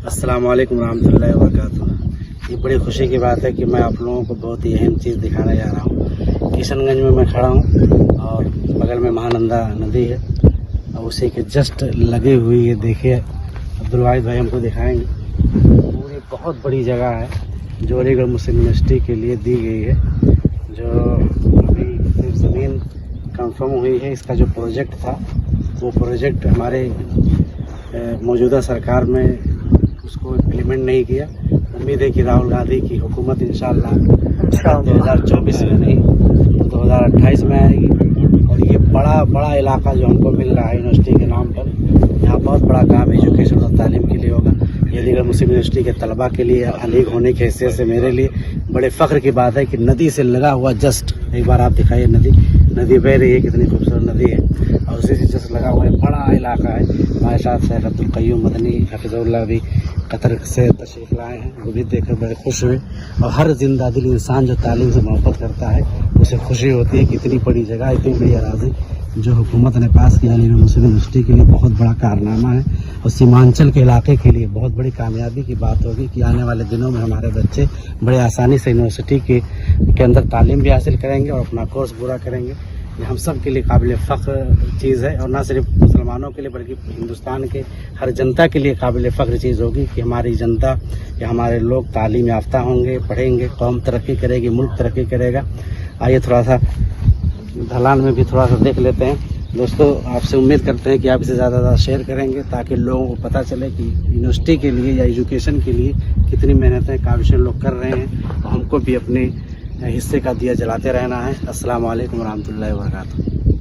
अस्सलाम वालेकुम रहमतुल्लाहि व बरकातुहू। ये बड़ी खुशी की बात है कि मैं आप लोगों को बहुत ही अहम चीज़ दिखाने जा रहा हूँ। किशनगंज में मैं खड़ा हूँ और बगल में महानंदा नदी है और उसी के जस्ट लगी हुई है। देखिए अब्दुल वाहिद भाई हमको दिखाएंगे। पूरी बहुत बड़ी जगह है जो अलीगढ़ मुस्लिम यूनिवर्सिटी के लिए दी गई है, जो अभी सिर्फ ज़मीन कंफर्म हुई है। इसका जो प्रोजेक्ट था वो प्रोजेक्ट हमारे मौजूदा सरकार में उसको इम्प्लीमेंट नहीं किया। उम्मीद है कि राहुल गांधी की हुकूमत इंशाअल्लाह 2024 में नहीं तो 2028 में आएगी। और ये बड़ा इलाका जो हमको मिल रहा है यूनिवर्सिटी के नाम पर, यहाँ बहुत बड़ा काम एजुकेशन और तालीम के लिए होगा। ये अलीगढ़ मुस्लिम यूनिवर्सिटी के तलबा के लिए, अलीग होने की हैसियत से मेरे लिए बड़े फ़ख्र की बात है कि नदी से लगा हुआ जस्ट, एक बार आप दिखाइए नदी बह रही है, कितनी खूबसूरत नदी है और उसी से जस्ट लगा हुआ है बड़ा इलाका है। हमारे साथ शेख अब्दुल क़य्यूम मदनी हफ़िज़हुल्लाह भी कतर से तशरीफ़ लाए हैं, वो भी देखकर बड़े खुश हुए। और हर जिंदा दिल इंसान जो तालीम से मोहब्बत करता है उसे खुशी होती है कि इतनी बड़ी जगह, इतनी बड़ी अराज़ी जो हुकूमत ने पास किया अलीगढ़ मुस्लिम यूनिवर्सिटी के लिए बहुत बड़ा कारनामा है और सीमांचल के इलाके के लिए बहुत बड़ी कामयाबी की बात होगी कि आने वाले दिनों में हमारे बच्चे बड़े आसानी से यूनिवर्सिटी के अंदर तालीम भी हासिल करेंगे और अपना कोर्स पूरा करेंगे। ये हम सब के लिए काबिल फ़ख्र चीज़ है और ना सिर्फ मुसलमानों के लिए बल्कि हिंदुस्तान के हर जनता के लिए काबिल फ़ख्र चीज़ होगी कि हमारी जनता या हमारे लोग तालीम याफ्ता होंगे, पढ़ेंगे, कौम तरक्की करेगी, मुल्क तरक्की करेगा। आइए थोड़ा सा ढलान में भी थोड़ा सा देख लेते हैं। दोस्तों आपसे उम्मीद करते हैं कि आप इसे ज़्यादा शेयर करेंगे ताकि लोगों को पता चले कि यूनिवर्सिटी के लिए या एजुकेशन के लिए कितनी मेहनतें काविशें लोग कर रहे हैं और हमको भी अपने हिस्से का दिया जलाते रहना है। अस्सलाम वालेकुम रहमतुल्लाहि व बरकातुहू।